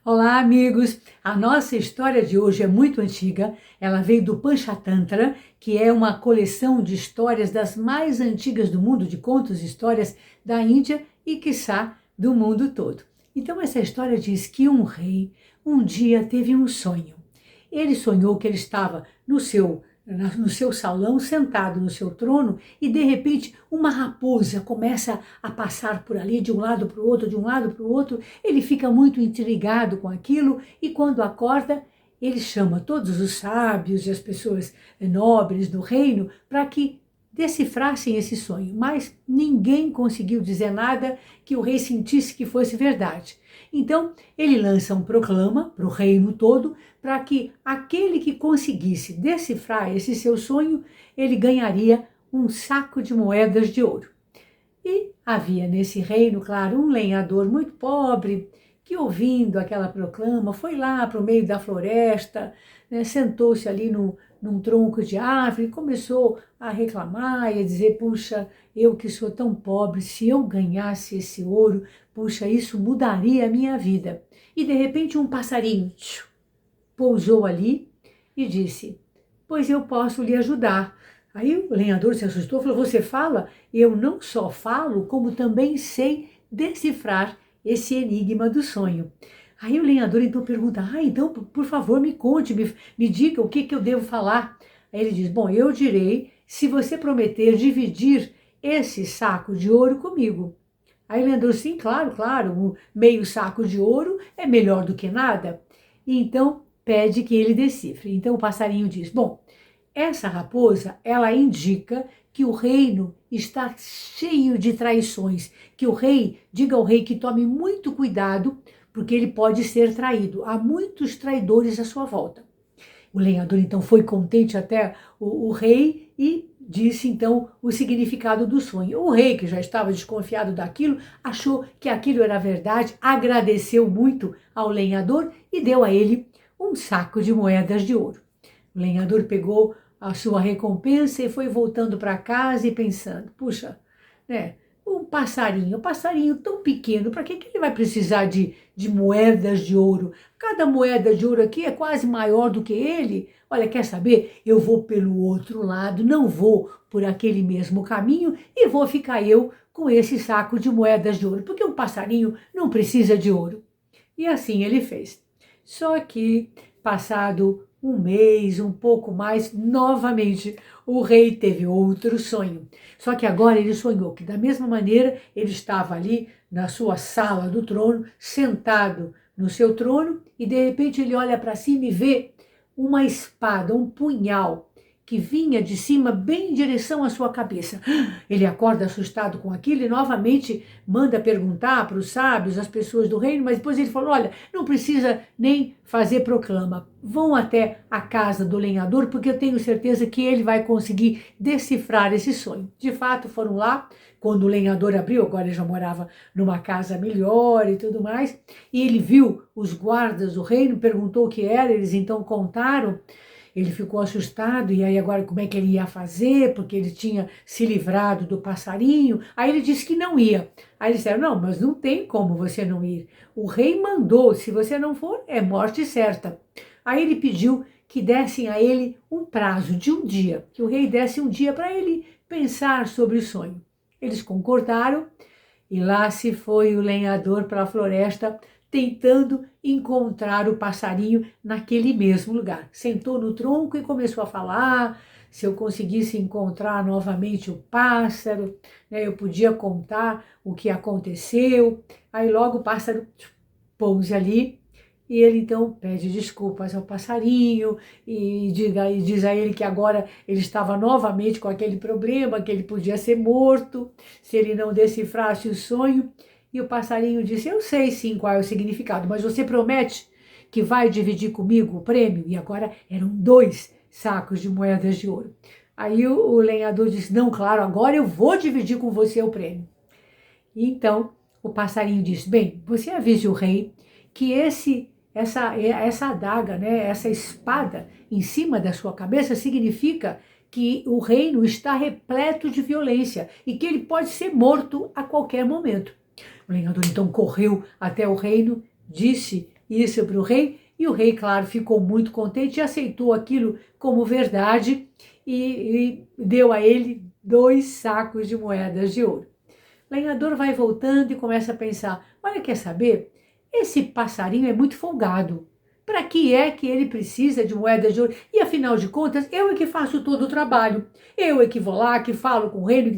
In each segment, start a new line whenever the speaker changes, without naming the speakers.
Olá, amigos! A nossa história de hoje é muito antiga. Ela veio do Panchatantra, que é uma coleção de histórias das mais antigas do mundo, de contos e histórias da Índia e, quiçá, do mundo todo. Então, essa história diz que um rei um dia teve um sonho. Ele sonhou que ele estava no seu salão, sentado no seu trono, e de repente uma raposa começa a passar por ali, de um lado para o outro, de um lado para o outro. Ele fica muito intrigado com aquilo e quando acorda, ele chama todos os sábios e as pessoas nobres do reino para que decifrassem esse sonho, mas ninguém conseguiu dizer nada que o rei sentisse que fosse verdade. Então, ele lança um proclama para o reino todo, para que aquele que conseguisse decifrar esse seu sonho, ele ganharia um saco de moedas de ouro. E havia nesse reino, claro, um lenhador muito pobre, que ouvindo aquela proclama, foi lá para o meio da floresta, né, sentou-se ali num tronco de árvore e começou a reclamar e a dizer, puxa, eu que sou tão pobre, se eu ganhasse esse ouro, puxa, isso mudaria a minha vida. E de repente um passarinho pousou ali e disse, pois eu posso lhe ajudar. Aí o lenhador se assustou e falou, você fala? Eu não só falo, como também sei decifrar esse enigma do sonho. Aí o lenhador então pergunta, então por favor me conte, me diga o que eu devo falar. Aí ele diz, bom, eu direi se você prometer dividir esse saco de ouro comigo. Aí o lenhador, sim, claro, um meio saco de ouro é melhor do que nada. E então pede que ele decifre. Então o passarinho diz, bom, essa raposa, ela indica que o reino está cheio de traições, que o rei, diga ao rei que tome muito cuidado, porque ele pode ser traído. Há muitos traidores à sua volta. O lenhador então foi contente até o rei e disse então o significado do sonho. O rei, que já estava desconfiado daquilo, achou que aquilo era verdade, agradeceu muito ao lenhador e deu a ele um saco de moedas de ouro. O lenhador pegou a sua recompensa e foi voltando para casa e pensando, puxa, né, um passarinho tão pequeno, para que ele vai precisar de moedas de ouro? Cada moeda de ouro aqui é quase maior do que ele. Olha, quer saber? Eu vou pelo outro lado, não vou por aquele mesmo caminho e vou ficar eu com esse saco de moedas de ouro, porque um passarinho não precisa de ouro. E assim ele fez. Só que, passado um mês, um pouco mais, novamente o rei teve outro sonho. Só que agora ele sonhou que, da mesma maneira, ele estava ali na sua sala do trono, sentado no seu trono, e de repente ele olha para cima e vê uma espada, um punhal, que vinha de cima bem em direção à sua cabeça. Ele acorda assustado com aquilo e novamente manda perguntar para os sábios, as pessoas do reino, mas depois ele falou, olha, não precisa nem fazer proclama, vão até a casa do lenhador, porque eu tenho certeza que ele vai conseguir decifrar esse sonho. De fato, foram lá, quando o lenhador abriu, agora ele já morava numa casa melhor e tudo mais, e ele viu os guardas do reino, perguntou o que era, eles então contaram. Ele ficou assustado, e aí agora como é que ele ia fazer, porque ele tinha se livrado do passarinho. Aí ele disse que não ia. Aí eles disseram, não, mas não tem como você não ir. O rei mandou, se você não for, é morte certa. Aí ele pediu que dessem a ele um prazo de um dia, que o rei desse um dia para ele pensar sobre o sonho. Eles concordaram, e lá se foi o lenhador para a floresta, tentando encontrar o passarinho naquele mesmo lugar. Sentou no tronco e começou a falar, se eu conseguisse encontrar novamente o pássaro, né, eu podia contar o que aconteceu. Aí logo o pássaro pousa ali, e ele então pede desculpas ao passarinho e diz a ele que agora ele estava novamente com aquele problema, que ele podia ser morto se ele não decifrasse o sonho. E o passarinho disse, eu sei sim qual é o significado, mas você promete que vai dividir comigo o prêmio? E agora eram 2 sacos de moedas de ouro. Aí o lenhador disse, não, claro, agora eu vou dividir com você o prêmio. E então o passarinho disse, bem, você avise o rei que essa adaga, né, essa espada em cima da sua cabeça significa que o reino está repleto de violência e que ele pode ser morto a qualquer momento. O lenhador então correu até o reino, disse isso para o rei, e o rei, claro, ficou muito contente e aceitou aquilo como verdade e deu a ele 2 sacos de moedas de ouro. O lenhador vai voltando e começa a pensar, olha, quer saber? Esse passarinho é muito folgado. Para que é que ele precisa de moedas de ouro? E afinal de contas, eu é que faço todo o trabalho. Eu é que vou lá, que falo com o rei,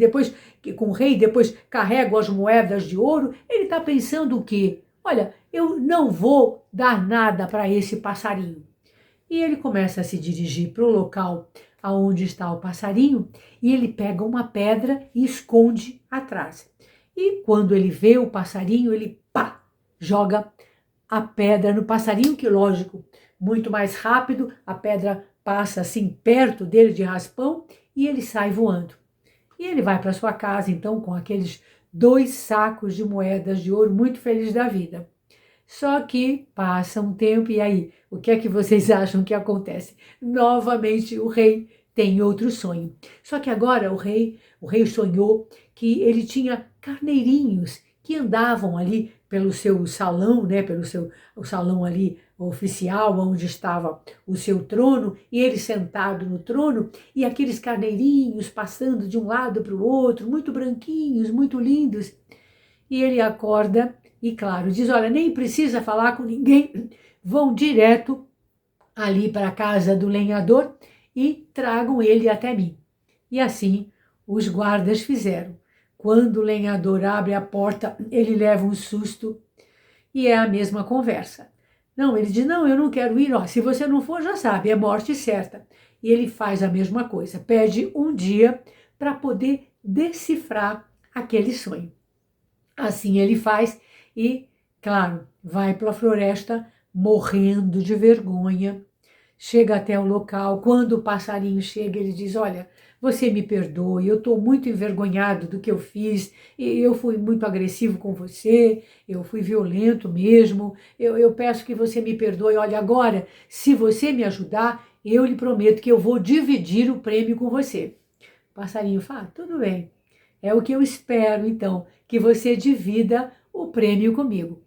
com o rei, depois carrego as moedas de ouro. Ele está pensando o quê? Olha, eu não vou dar nada para esse passarinho. E ele começa a se dirigir para o local aonde está o passarinho e ele pega uma pedra e esconde atrás. E quando ele vê o passarinho, ele pá, joga a pedra no passarinho, que lógico, muito mais rápido, a pedra passa assim perto dele de raspão e ele sai voando. E ele vai para sua casa então com aqueles 2 sacos de moedas de ouro, muito feliz da vida. Só que passa um tempo e aí, o que é que vocês acham que acontece? Novamente o rei tem outro sonho. Só que agora o rei sonhou que ele tinha carneirinhos que andavam ali pelo seu salão, né, o salão ali oficial, onde estava o seu trono, e ele sentado no trono, e aqueles carneirinhos passando de um lado para o outro, muito branquinhos, muito lindos. E ele acorda e, claro, diz, olha, nem precisa falar com ninguém, vão direto ali para a casa do lenhador e tragam ele até mim. E assim os guardas fizeram. Quando o lenhador abre a porta, ele leva um susto e é a mesma conversa. Não, ele diz, não, eu não quero ir, ó, se você não for, já sabe, é morte certa. E ele faz a mesma coisa, pede um dia para poder decifrar aquele sonho. Assim ele faz e, claro, vai para a floresta morrendo de vergonha. Chega até o local, quando o passarinho chega, ele diz, olha, você me perdoe, eu estou muito envergonhado do que eu fiz, eu fui muito agressivo com você, eu fui violento mesmo, eu peço que você me perdoe, olha, agora, se você me ajudar, eu lhe prometo que eu vou dividir o prêmio com você. O passarinho fala, tudo bem, é o que eu espero, então, que você divida o prêmio comigo.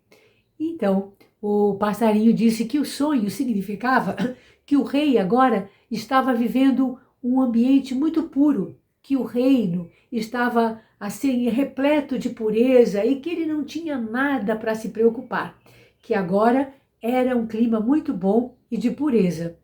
Então, o passarinho disse que o sonho significava que o rei agora estava vivendo um ambiente muito puro, que o reino estava assim repleto de pureza e que ele não tinha nada para se preocupar, que agora era um clima muito bom e de pureza.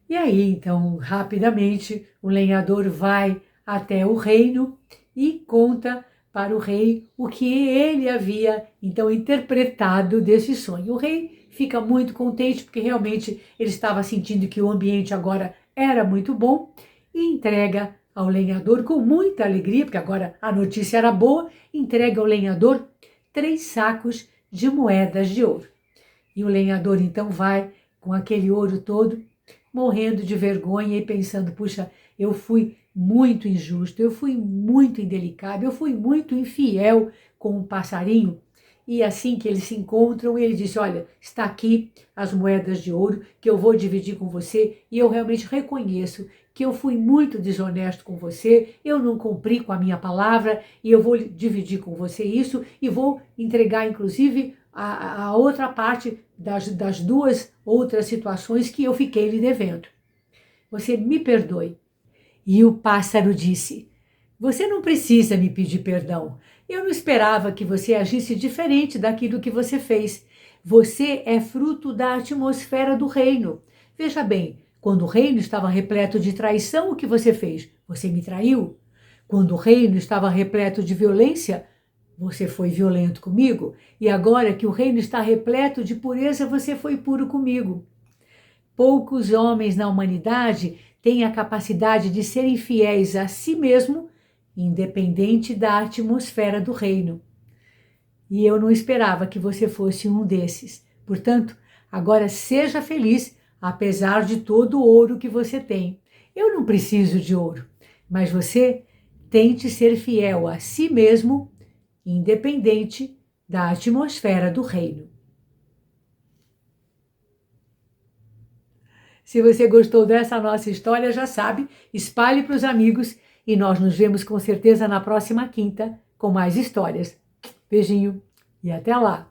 E aí, então, rapidamente, o lenhador vai até o reino e conta para o rei o que ele havia, então, interpretado desse sonho. O rei fica muito contente porque realmente ele estava sentindo que o ambiente agora era muito bom e entrega ao lenhador com muita alegria, porque agora a notícia era boa, entrega ao lenhador 3 sacos de moedas de ouro. E o lenhador então vai com aquele ouro todo, morrendo de vergonha e pensando, puxa, eu fui muito injusto, eu fui muito indelicado, eu fui muito infiel com um passarinho. E assim que eles se encontram, ele diz, olha, está aqui as moedas de ouro que eu vou dividir com você e eu realmente reconheço que eu fui muito desonesto com você, eu não cumpri com a minha palavra e eu vou dividir com você isso e vou entregar, inclusive, a outra parte das 2 outras situações que eu fiquei lhe devendo. Você me perdoe. E o pássaro disse, você não precisa me pedir perdão. Eu não esperava que você agisse diferente daquilo que você fez. Você é fruto da atmosfera do reino. Veja bem, quando o reino estava repleto de traição, o que você fez? Você me traiu. Quando o reino estava repleto de violência, você foi violento comigo. E agora que o reino está repleto de pureza, você foi puro comigo. Poucos homens na humanidade têm a capacidade de serem fiéis a si mesmo, independente da atmosfera do reino. E eu não esperava que você fosse um desses. Portanto, agora seja feliz, apesar de todo o ouro que você tem. Eu não preciso de ouro, mas você tente ser fiel a si mesmo, independente da atmosfera do reino. Se você gostou dessa nossa história, já sabe, espalhe para os amigos e nós nos vemos com certeza na próxima quinta com mais histórias. Beijinho e até lá!